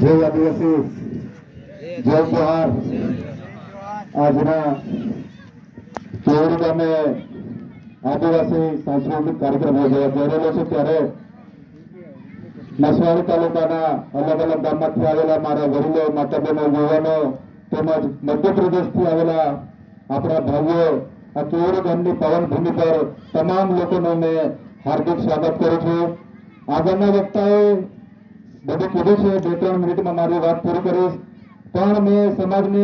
જય આદિવાસી, જય જોહાર। આજના કેવડી ગામે આદિવાસી સાંસ્કૃતિક કાર્યક્રમ યોજાયેલો છે ત્યારે નસવાડી તાલુકાના અલગ અલગ ગામમાંથી આવેલા મારા વડીલો, માતા બહેનો, યુવાનો તેમજ મધ્યપ્રદેશથી આવેલા આપણા ભાઈઓ આ કેવડી ગામની પાવન ભૂમિ પર તમામ લોકોનું મેં હાર્દિક સ્વાગત કરું છું। આગળના વક્તાએ બધું કીધું છે, 2-3 મિનિટમાં મારી વાત પૂરી કરીશ, પણ મેં સમાજને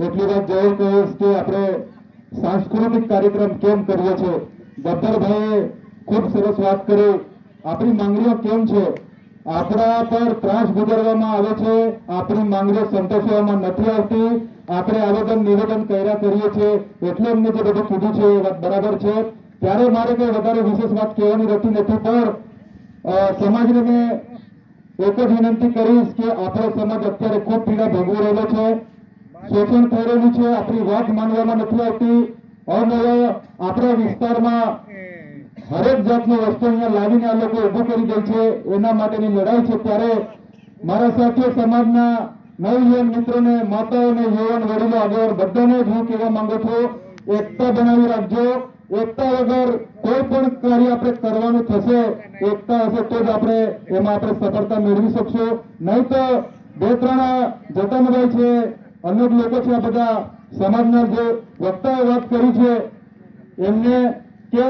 એટલી વાત જરૂર કહીશ કે આપણે સાંસ્કૃતિક કાર્યક્રમ કેમ કરીએ છીએ। ગબ્બરભાઈએ ખૂબ સરસ વાત કરી, આપણી માંગણીઓ કેમ છે, આપણા પર ત્રાસ ગુજારવામાં આવે છે, આપણી માંગણીઓ સંતોષવામાં નથી આવતી, આપણે આવેદન નિવેદન કર્યા કરીએ છીએ એટલે એમને જે બધું કીધું છે એ વાત બરાબર છે। ત્યારે મારે કઈ વધારે વિશેષ વાત કહેવાની રહેતી નથી, પણ સમાજને મેં એક જ વિનંતી કરીશ કે આપણો સમાજ અત્યારે ખૂબ પીડા ભોગવી રહેલો છે, શોષણ થઈ રહ્યું છે, આપણી વાત માનવામાં નથી આવતી। અવનવા આપણા વિસ્તારમાં હરેક જાતની વસ્તુ અહીંયા લાવીને આ લોકો ઉભું કરી દે છે, એના માટેની લડાઈ છે। ત્યારે મારા સાથીઓ સમાજના નવયુવાન મિત્રોને, માતાઓને, યુવાન વડીલો, આગળ બધાને જ હું કહેવા માંગુ છું, એકતા બનાવી રાખજો। એકતા વગર કોઈ પણ કાર્ય આપણે કરવાનું થશે, એકતા હશે તો જ આપણે એમાં આપણે સફળતા મેળવી શકશું, નહીં તો 2-3 જતનભાઈ છે, અનેક લોકો છે, આ બધા સમાજના જે વક્તાએ વાત કરી છે એમને કે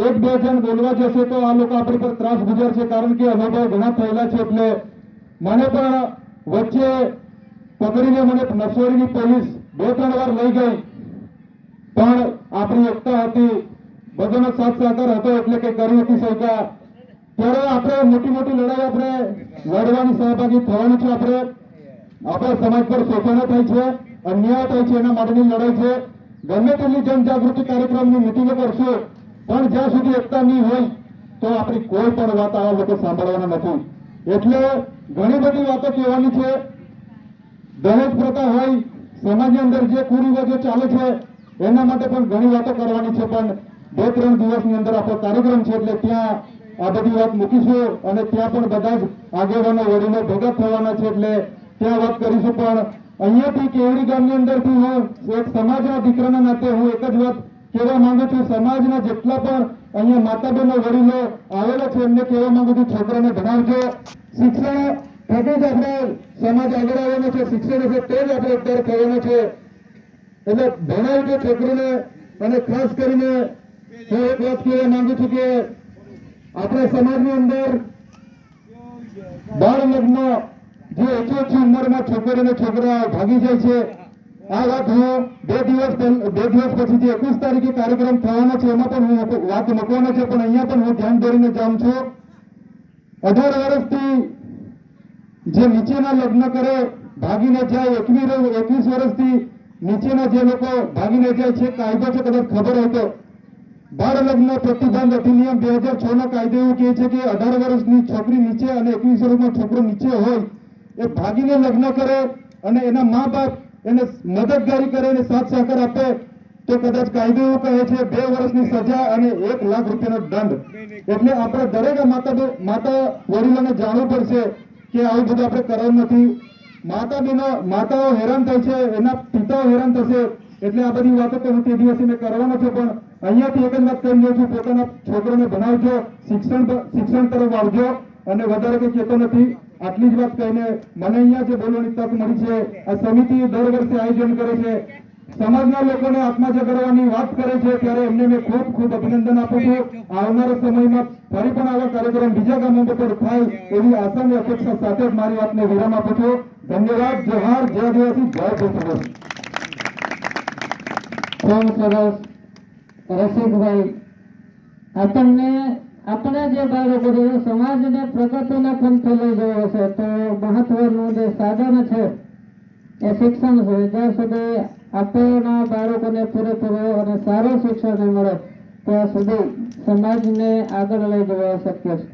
1-2 જણ બોલવા જશે તો આ લોકો આપણી પર ત્રાસ ગુજારશે, કારણ કે અનુભવ ઘણા થયેલા છે। એટલે મને પણ વચ્ચે પકડીને મને નસવાડીની પોલીસ 2-3 વાર લઈ ગઈ, પણ આપણી એકતા હતી, બધાનો સાથ સહકાર હતો એટલે કે કરી નથી શક્યા। ત્યારે આપણે મોટી મોટી લડાઈ આપણે લડવાની સહભાગી થવાનું છે। આપણે આપણા સમાજ પર શોષણ થાય છે, અન્યાય થાય છે, એના માટેની લડાઈ છે। ગમે તેટલી જનજાગૃતિ કાર્યક્રમની મિટિંગો કરશું, પણ જ્યાં સુધી એકતા નહીં હોય તો આપણી કોઈ પણ વાત આ લોકો સાંભળવાના નથી। એટલે ઘણી બધી વાતો કહેવાની છે। દહેજ પ્રથા હોય, સમાજની અંદર જે કુરિવાજો ચાલે છે એના માટે પણ ઘણી વાતો કરવાની છે, પણ 2-3 દિવસની અંદર આપણો કાર્યક્રમ છે એટલે ત્યાં આ બધી વાત મૂકીશું અને ત્યાં પણ બધા જ આગેવાનો વડીલો ભેગા થવાના છે એટલે ત્યાં વાત કરીશું। પણ અહીંયાથી કેવડી ગામની અંદરથી હું એક સમાજના દીકરાના નાતે હું એક જ વાત કહેવા માંગુ છું, સમાજના જેટલા પણ અહીંયા માતા બહેનો વડીલો આવેલા છે એમને કહેવા માંગુ છું, છોકરાને ભણાવજો। શિક્ષણ થકી જ આપણે સમાજ આગળ આવવાનો છે, શિક્ષણ હશે તો જ આપણે ઉદ્ધાર થવાનો છે, એટલે ભણાવજો છોકરીને। અને ખાસ કરીને હું એક વાત કહેવા માંગુ છું કે આપણા સમાજની અંદર બાળ લગ્ન જે ઓછી ઉંમરમાં છોકરીને છોકરા ભાગી જાય છે, આ વાત હું 2 દિવસ પછી જે 21 તારીખે કાર્યક્રમ થવાનો છે એમાં પણ હું વાત મૂકવાનો છે, પણ અહીંયા પણ હું ધ્યાન દોરીને જાઉં છું। 18 વર્ષથી જે નીચેના લગ્ન કરે ભાગીને જાય, 21 વર્ષથી નીચેના જે લોકો ભાગીને જાય છે, કાયદો છે, કદાચ ખબર હોય તો બાળ લગ્ન પ્રતિબંધ અધિનિયમ 2006 ના કાયદો એવું કહે છે કે 18 વર્ષની છોકરી નીચે અને 21 વર્ષનો છોકરો નીચે હોય એ ભાગીને લગ્ન કરે અને એના મા બાપ એને મદદગારી કરે અને સાથ સહકાર આપે તો કદાચ કાયદો એવું કહે છે 2 વર્ષની સજા અને 1 લાખ રૂપિયાનો દંડ। એટલે આપણે દરેક માતા વડીલોને જાણવું પડશે કે આવું બધું આપણે કરવાનું નથી। માતાઓ હેરાન થાય છે, એના પિતાઓ હેરાન થશે, એટલે આ બધી વાતો તો હું તે દિવસે મેં કરવાનો છે, પણ અહીંયાથી એક જ વાત કરી લઉં છું, પોતાના છોકરાને ભણાવજો, શિક્ષણ તરફ આવજો અને વધારે કંઈ કહેતો નથી। આટલી જ વાત કહીને મને અહીંયા જે બોલવાની તક મળી છે, આ સમિતિ દર વર્ષે આયોજન કરે છે, સમાજના લોકોને આત્મા જગાડવાની વાત કરે છે, ત્યારે એમને મેં ખૂબ ખૂબ અભિનંદન આપું છું। આવનારા સમયમાં ફરી પણ આવા કાર્યક્રમ બીજા ગામો પર થાય એવી આશાની અપેક્ષા સાથે જ મારી વાતને વિરામ આપું છું। ધન્યવાદ। જોહાર, જય આદિવાસી, જય ભૂતપૂર્વ। ખૂબ સરસ રસિકભાઈ, આપણને આપણે જે બાળકો સમાજને પ્રગતિના પંથે લઈ જવો હશે તો મહત્વનું જે સાધન છે એ શિક્ષણ છે। જ્યાં સુધી આપણા બાળકોને પૂરેપૂરો અને સારો શિક્ષણ મળે ત્યાં સુધી સમાજને આગળ લઈ જવા શક્ય છે।